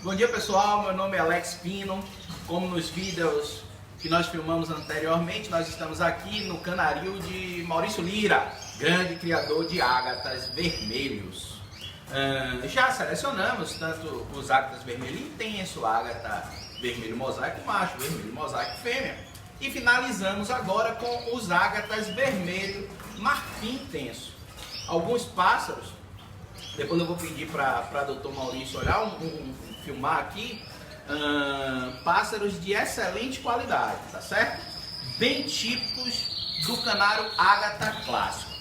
Bom dia pessoal, meu nome é Alex Pino. Como nos vídeos que nós filmamos anteriormente, nós estamos aqui no canaril de Maurício Lira, grande criador de ágatas vermelhos. Já selecionamos tanto os ágatas vermelho intenso, ágata vermelho mosaico macho, vermelho mosaico fêmea, e finalizamos agora com os ágatas vermelho marfim intenso. Alguns pássaros, depois eu vou pedir para Dr. Maurício olhar, filmar aqui, pássaros de excelente qualidade, tá certo? Bem típicos do canário ágata clássico.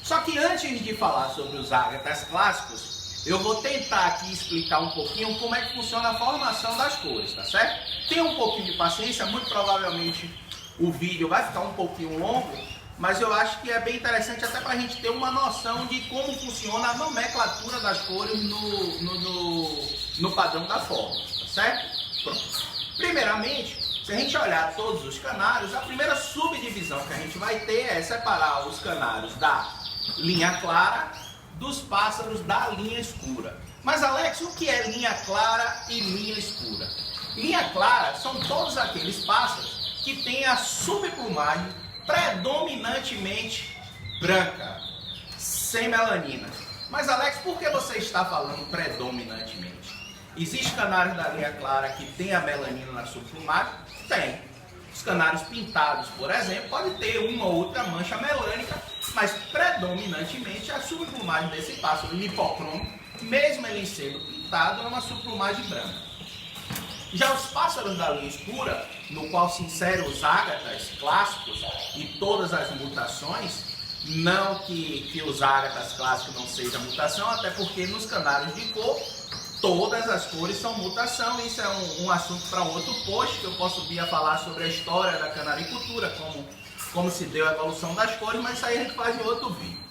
Só que antes de falar sobre os ágatas clássicos, eu vou tentar aqui explicar um pouquinho como é que funciona a formação das cores, tá certo? Tenha um pouquinho de paciência, muito provavelmente o vídeo vai ficar um pouquinho longo, mas eu acho que é bem interessante até para a gente ter uma noção de como funciona a nomenclatura das cores no padrão da forma, tá certo? Pronto. Primeiramente, se a gente olhar todos os canários, a primeira subdivisão que a gente vai ter é separar os canários da linha clara dos pássaros da linha escura. Mas Alex, o que é linha clara e linha escura? Linha clara são todos aqueles pássaros que têm a subplumagem predominantemente branca, sem melanina. Mas Alex, por que você está falando predominantemente? Existem canários da linha clara que tem a melanina na subplumagem? Tem. Os canários pintados, por exemplo, pode ter uma ou outra mancha melânica, mas predominantemente a subplumagem desse pássaro lipocrômico, mesmo ele sendo pintado, é uma subplumagem branca. Já os pássaros da linha escura, no qual se inserem os ágatas clássicos e todas as mutações, não que os ágatas clássicos não sejam mutação, até porque nos canários de cor, todas as cores são mutação. Isso é um assunto para um outro post, que eu posso vir a falar sobre a história da canaricultura, como se deu a evolução das cores, mas isso aí a gente faz em outro vídeo.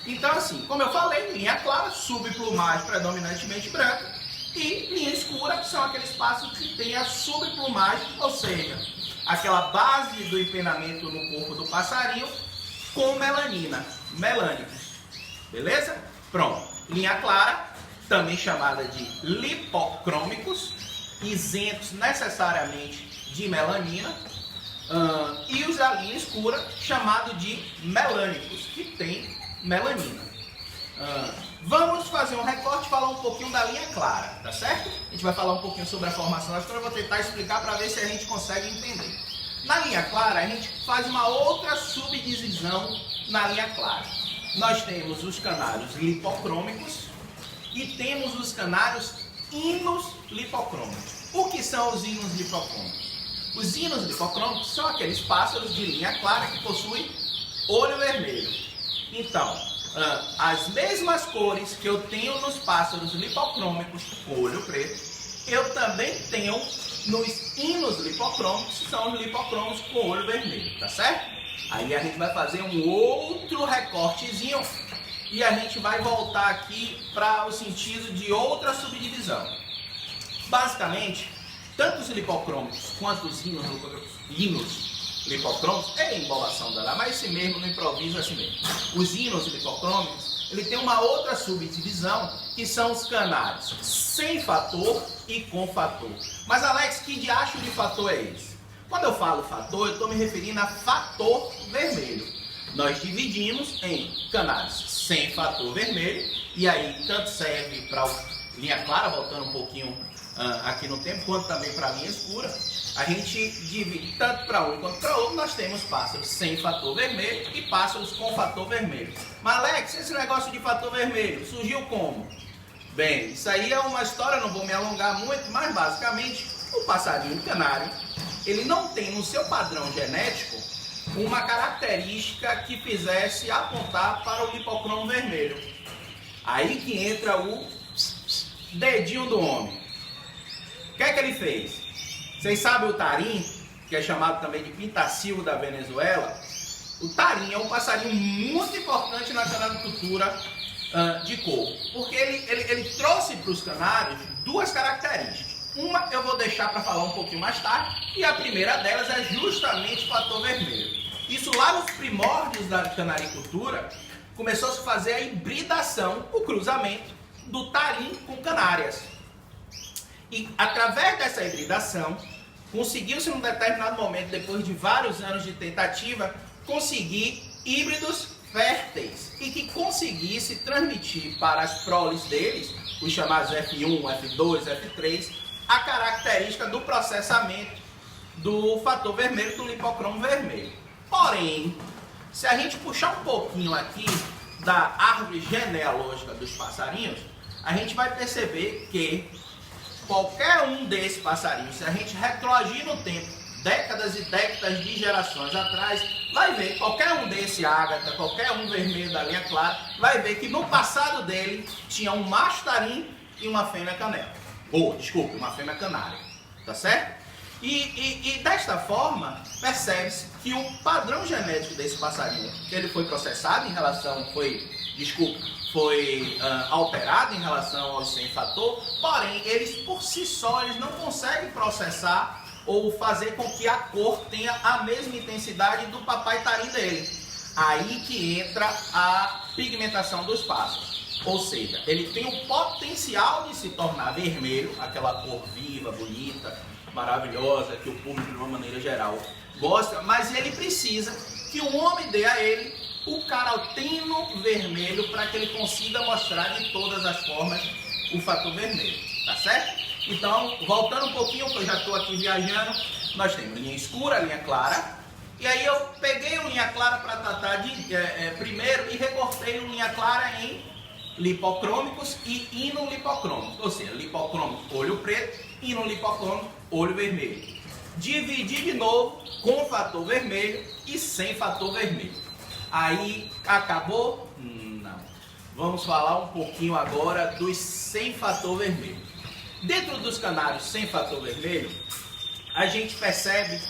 Então assim, como eu falei, linha clara, subplumagem predominantemente branca, e linha escura são aqueles pássaros que têm a subplumagem, ou seja, aquela base do empenamento no corpo do passarinho com melanina, melânicos. Beleza? Pronto. Linha clara, também chamada de lipocrômicos, isentos necessariamente de melanina, e os da linha escura, chamado de melânicos, que tem melanina. Vamos fazer um recorte e falar um pouquinho da linha clara, tá certo? A gente vai falar um pouquinho sobre a formação das cores, eu vou tentar explicar para ver se a gente consegue entender. Na linha clara, a gente faz uma outra subdivisão na linha clara. Nós temos os canários lipocrômicos e temos os canários hinos lipocrômicos. O que são os hinos lipocrômicos? Os hinos lipocrômicos são aqueles pássaros de linha clara que possuem olho vermelho. Então, as mesmas cores que eu tenho nos pássaros lipocrômicos com olho preto, eu também tenho nos hinos lipocrômicos, que são os lipocrômicos com olho vermelho, tá certo? Aí a gente vai fazer um outro recortezinho e a gente vai voltar aqui para o sentido de outra subdivisão. Basicamente, tanto os lipocrômicos quanto os hinos lipocrômicos, é embolação dela, mas esse mesmo no improviso é assim mesmo. Os hinos lipocrômicos, ele tem uma outra subdivisão, que são os canários sem fator e com fator. Mas Alex, que diacho de fator é esse? Quando eu falo fator, eu estou me referindo a fator vermelho. Nós dividimos em canários sem fator vermelho, e aí tanto serve para linha clara, voltando um pouquinho aqui no tempo, quanto também para a linha escura. A gente divide tanto para um quanto para outro. Nós temos pássaros sem fator vermelho e pássaros com fator vermelho. Mas Alex, esse negócio de fator vermelho surgiu como? Bem, isso aí é uma história, não vou me alongar muito, mas basicamente o passarinho canário, ele não tem no seu padrão genético uma característica que fizesse apontar para o lipocromo vermelho. Aí que entra o dedinho do homem. O que é que ele fez? Vocês sabem o tarim, que é chamado também de pintacilgo da Venezuela? O tarim é um passarinho muito importante na canaricultura de cor, porque ele trouxe para os canários duas características. Uma eu vou deixar para falar um pouquinho mais tarde, e a primeira delas é justamente o fator vermelho. Isso lá nos primórdios da canaricultura, começou a se fazer a hibridação, o cruzamento do tarim com canárias. E através dessa hibridação, conseguiu-se num determinado momento, depois de vários anos de tentativa, conseguir híbridos férteis e que conseguisse transmitir para as proles deles, os chamados F1, F2, F3, a característica do processamento do fator vermelho, do lipocromo vermelho. Porém, se a gente puxar um pouquinho aqui da árvore genealógica dos passarinhos, a gente vai perceber que qualquer um desses passarinhos, se a gente retroagir no tempo, décadas e décadas de gerações atrás, vai ver qualquer um desse ágata, qualquer um vermelho da linha clara, vai ver que no passado dele tinha um macho tarim e uma fêmea canela. Desculpa, uma fêmea canária, tá certo? E desta forma, percebe-se que o padrão genético desse passarinho, ele foi processado em relação, foi alterado em relação aos sem fator, porém, eles por si só, eles não conseguem processar ou fazer com que a cor tenha a mesma intensidade do papai tarim dele. Aí que entra a pigmentação dos pássaros. Ou seja, ele tem o potencial de se tornar vermelho, aquela cor viva, bonita, maravilhosa, que o público de uma maneira geral gosta, mas ele precisa que o homem dê a ele o caroteno vermelho para que ele consiga mostrar de todas as formas o fator vermelho, tá certo? Então, voltando um pouquinho, que eu já estou aqui viajando, nós temos linha escura, linha clara, e aí eu peguei o linha clara para tratar de primeiro e recortei o linha clara em lipocrômicos e inolipocrômicos, ou seja, lipocrômico, olho preto, inolipocrômico, olho vermelho. Dividir de novo com fator vermelho e sem fator vermelho. Aí, acabou? Não. Vamos falar um pouquinho agora dos sem fator vermelho. Dentro dos canários sem fator vermelho, a gente percebe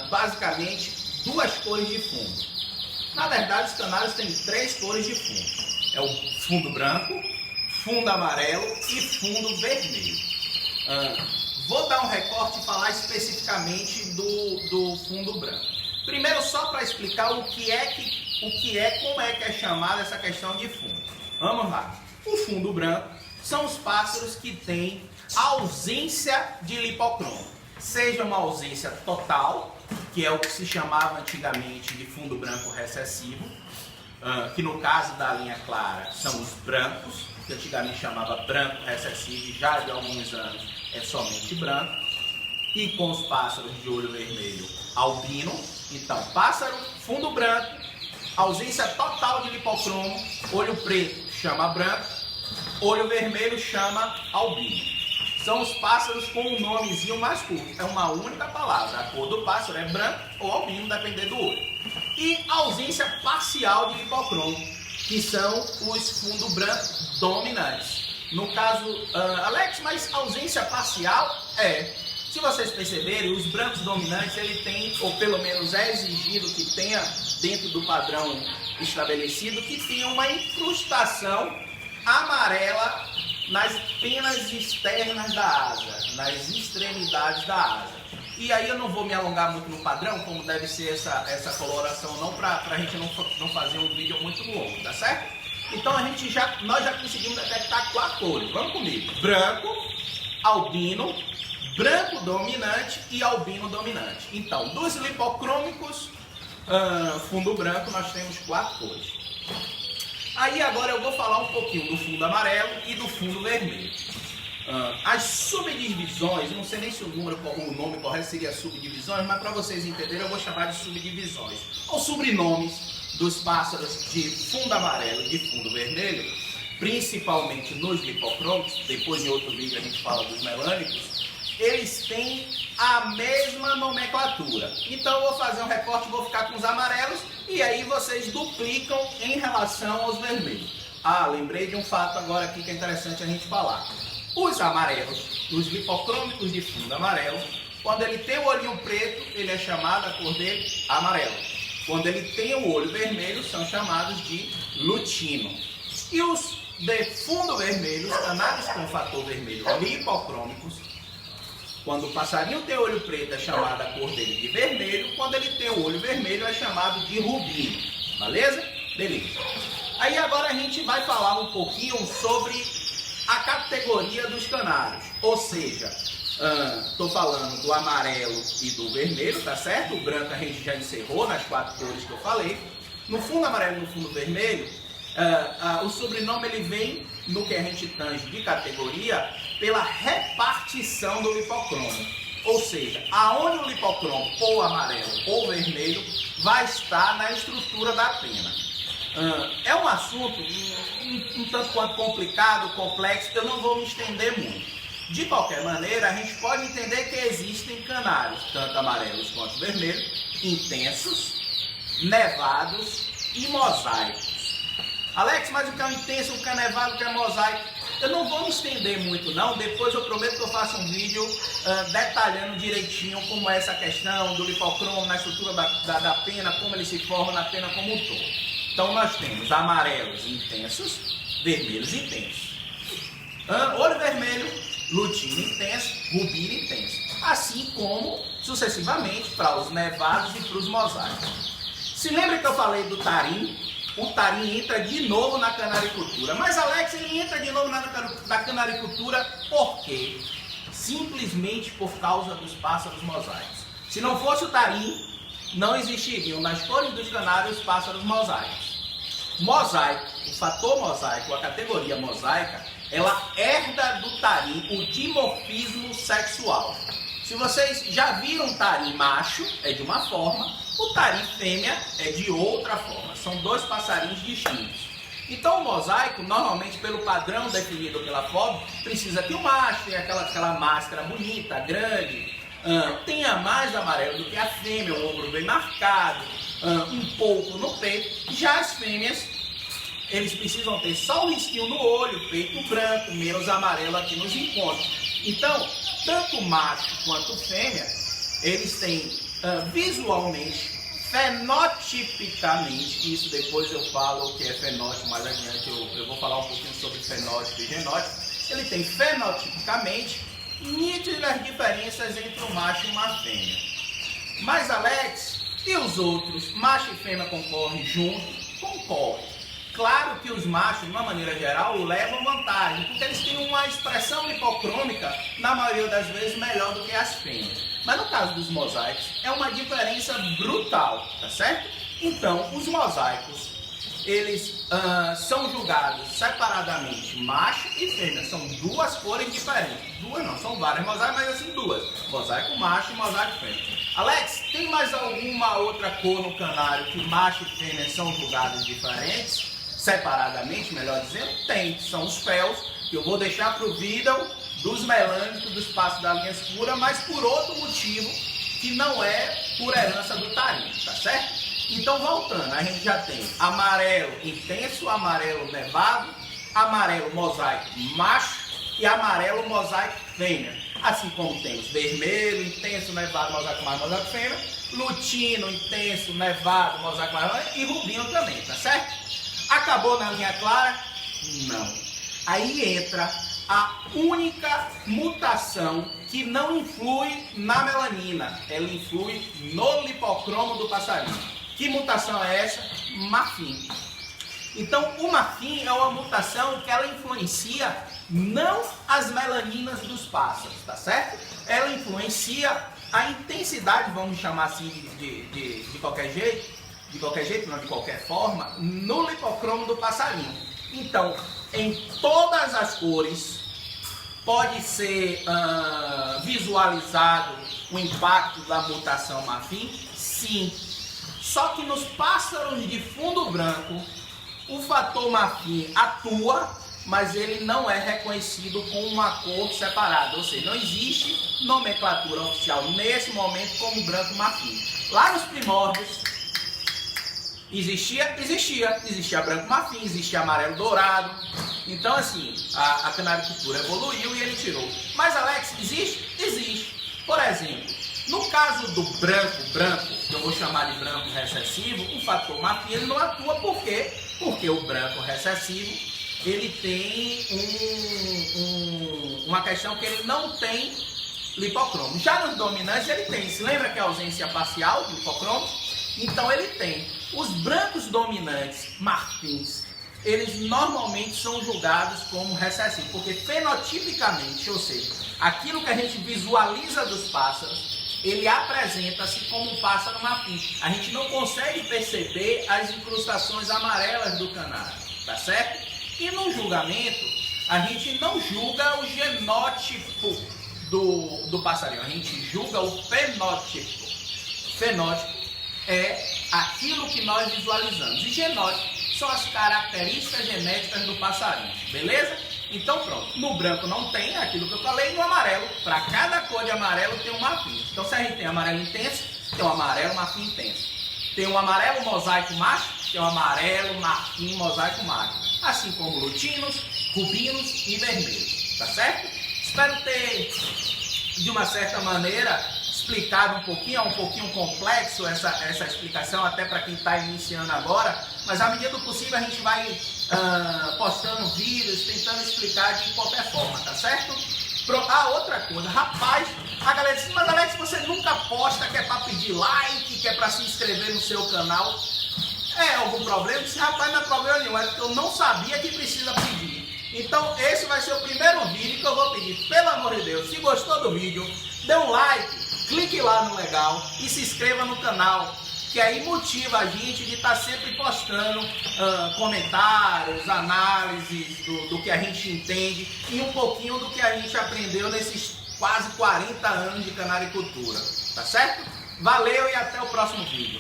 basicamente duas cores de fundo. Na verdade, os canários têm três cores de fundo. É o fundo branco, fundo amarelo e fundo vermelho. Vou dar um recorte e falar especificamente do fundo branco. Primeiro, só para explicar como é que é chamada essa questão de fundo. Vamos lá. O fundo branco são os pássaros que têm ausência de lipocromo. Seja uma ausência total, que é o que se chamava antigamente de fundo branco recessivo, que no caso da linha clara são os brancos, que antigamente chamava branco recessivo, e já de alguns anos é somente branco, e com os pássaros de olho vermelho albino. Então, pássaro, fundo branco, ausência total de lipocromo, olho preto chama branco, olho vermelho chama albino. São os pássaros com um nomezinho mais curto, é uma única palavra, a cor do pássaro é branco ou albino, dependendo do olho. E ausência parcial de lipocromo, que são os fundo branco dominantes. No caso, Alex, mas ausência parcial se vocês perceberem, os brancos dominantes, ele tem, ou pelo menos é exigido que tenha, dentro do padrão estabelecido, que tenha uma incrustação amarela nas penas externas da asa, nas extremidades da asa. E aí eu não vou me alongar muito no padrão, como deve ser essa coloração, não, para a gente não fazer um vídeo muito longo, tá certo? Então nós já conseguimos detectar 4 cores. Vamos comigo. Branco, albino, branco dominante e albino dominante. Então, dos lipocrômicos, fundo branco, nós temos 4 cores. Aí agora eu vou falar um pouquinho do fundo amarelo e do fundo vermelho. As subdivisões, não sei nem se o nome correto seria subdivisões, mas para vocês entenderem eu vou chamar de subdivisões, ou sobrenomes dos pássaros de fundo amarelo e de fundo vermelho, principalmente nos lipocrômicos. Depois em outro vídeo a gente fala dos melânicos. Eles têm a mesma nomenclatura. Então eu vou fazer um recorte, vou ficar com os amarelos e aí vocês duplicam em relação aos vermelhos. Lembrei de um fato agora aqui que é interessante a gente falar. Os amarelos, os lipocrômicos de fundo amarelo, quando ele tem o olhinho preto, ele é chamado, a cor dele, amarelo. Quando ele tem o olho vermelho, são chamados de lutino. E os de fundo vermelho, os canários com fator vermelho lipocrômicos, quando o passarinho tem olho preto, é chamado a cor dele de vermelho. Quando ele tem o olho vermelho, é chamado de rubino. Beleza? Beleza. Aí agora a gente vai falar um pouquinho sobre a categoria dos canários, ou seja, estou falando do amarelo e do vermelho, tá certo? O branco a gente já encerrou nas 4 cores que eu falei. No fundo amarelo e no fundo vermelho, o sobrenome ele vem no que a gente tange de categoria pela repartição do lipocromo. Ou seja, aonde o lipocromo ou amarelo ou vermelho vai estar na estrutura da pena. É um assunto um tanto quanto complicado, complexo, eu não vou me estender muito. De qualquer maneira, a gente pode entender que existem canários, tanto amarelos quanto vermelhos, intensos, nevados e mosaicos. Alex, mas o que é intenso, o que é nevado, o que é mosaico? Eu não vou me estender muito não, depois eu prometo que eu faço um vídeo detalhando direitinho como é essa questão do lipocromo na estrutura da pena, como ele se forma na pena como um todo. Então nós temos amarelos intensos, vermelhos intensos. Olho vermelho, lutino intenso, rubino intenso. Assim como sucessivamente para os nevados e para os mosaicos. Se lembra que eu falei do tarim? O tarim entra de novo na canaricultura. Mas Alex, ele entra de novo na canaricultura por quê? Simplesmente por causa dos pássaros mosaicos. Se não fosse o tarim, não existiriam nas cores dos canários pássaros mosaicos. Mosaico, o fator mosaico, a categoria mosaica, ela herda do tarim o dimorfismo sexual. Se vocês já viram tarim macho, é de uma forma, o tarim fêmea é de outra forma. São 2 passarinhos distintos. Então o mosaico, normalmente pelo padrão definido pela FOB, precisa que o macho tenha aquela máscara bonita, grande, tenha mais amarelo do que a fêmea, o ombro bem marcado, um pouco no peito. Já as fêmeas, eles precisam ter só um risquinho no olho, peito branco, menos amarelo aqui nos encontros. Então, tanto macho quanto fêmea, eles têm visualmente, fenotipicamente, isso depois eu falo o que é fenótipo, mais adiante eu vou falar um pouquinho sobre fenótipo e genótipo. Ele tem fenotipicamente nítidas diferenças entre um macho e uma fêmea. Mas Alex, e os outros? Macho e fêmea concorrem juntos? Concorrem. Claro que os machos, de uma maneira geral, levam vantagem, porque eles têm uma expressão lipocrômica, na maioria das vezes, melhor do que as fêmeas. Mas no caso dos mosaicos, é uma diferença brutal, tá certo? Então, os mosaicos, eles são julgados separadamente, macho e fêmea. São 2 cores diferentes. 2 não, são várias mosaicos, mas assim 2. Mosaico macho e mosaico fêmea. Alex, tem mais alguma outra cor no canário que macho e fêmea são julgados diferentes? Separadamente, melhor dizendo? Tem. São os féus, que eu vou deixar para o vídeo dos melânicos, dos passos da linha escura, mas por outro motivo, que não é por herança do tarim, tá certo? Então, voltando, a gente já tem amarelo intenso, amarelo nevado, amarelo mosaico macho e amarelo mosaico fêmea. Assim como temos vermelho, intenso, nevado, mosaico mais, mosaico fêmea, lutino, intenso, nevado, mosaico mais e rubino também, tá certo? Acabou na linha clara? Não. Aí entra a única mutação que não influi na melanina. Ela influi no lipocromo do passarinho. Que mutação é essa? Marfim. Então, o marfim é uma mutação que ela influencia não as melaninas dos pássaros, tá certo? Ela influencia a intensidade, vamos chamar assim de qualquer jeito, não de qualquer forma, no lipocromo do passarinho. Então, em todas as cores, pode ser visualizado o impacto da mutação marfim? Sim. Só que nos pássaros de fundo branco, o fator marfim atua, mas ele não é reconhecido com uma cor separada. Ou seja, não existe nomenclatura oficial nesse momento como branco marfim. Lá nos primórdios, existia branco marfim, existia amarelo dourado. Então assim, a canaricultura evoluiu e ele tirou. Mas Alex, existe? Existe. Por exemplo, no caso do branco, que eu vou chamar de branco recessivo, o fator marfim ele não atua. Por quê? Porque o branco recessivo, ele tem uma questão que ele não tem lipocromo. Já nos dominantes ele tem. Se lembra que é a ausência parcial de lipocromo? Então ele tem. Os brancos dominantes marfins eles normalmente são julgados como recessivos, porque fenotipicamente, ou seja, aquilo que a gente visualiza dos pássaros, ele apresenta-se como um pássaro marfim. A gente não consegue perceber as incrustações amarelas do canário, tá certo? E no julgamento, a gente não julga o genótipo do passarinho, a gente julga o fenótipo. Fenótipo é aquilo que nós visualizamos, e genótipo são as características genéticas do passarinho, beleza? Então pronto, no branco não tem aquilo que eu falei, e no amarelo, para cada cor de amarelo tem um marfim. Então se a gente tem amarelo intenso, tem um amarelo marfim intenso. Tem um amarelo mosaico macho, tem um amarelo marfim mosaico macho. Assim como lutinos, rubinos e vermelhos, tá certo? Espero ter, de uma certa maneira, explicado um pouquinho, é um pouquinho complexo essa explicação, até para quem está iniciando agora, mas à medida do possível a gente vai postando vídeos, tentando explicar de qualquer forma, tá certo? Outra coisa, rapaz, a galera diz, mas Alex, você nunca posta que é para pedir like, que é para se inscrever no seu canal. É algum problema? Esse rapaz não é problema nenhum, é porque eu não sabia que precisa pedir. Então esse vai ser o primeiro vídeo que eu vou pedir, pelo amor de Deus, se gostou do vídeo, dê um like, clique lá no legal e se inscreva no canal, que aí motiva a gente de estar sempre postando comentários, análises do que a gente entende e um pouquinho do que a gente aprendeu nesses quase 40 anos de canaricultura, tá certo? Valeu e até o próximo vídeo.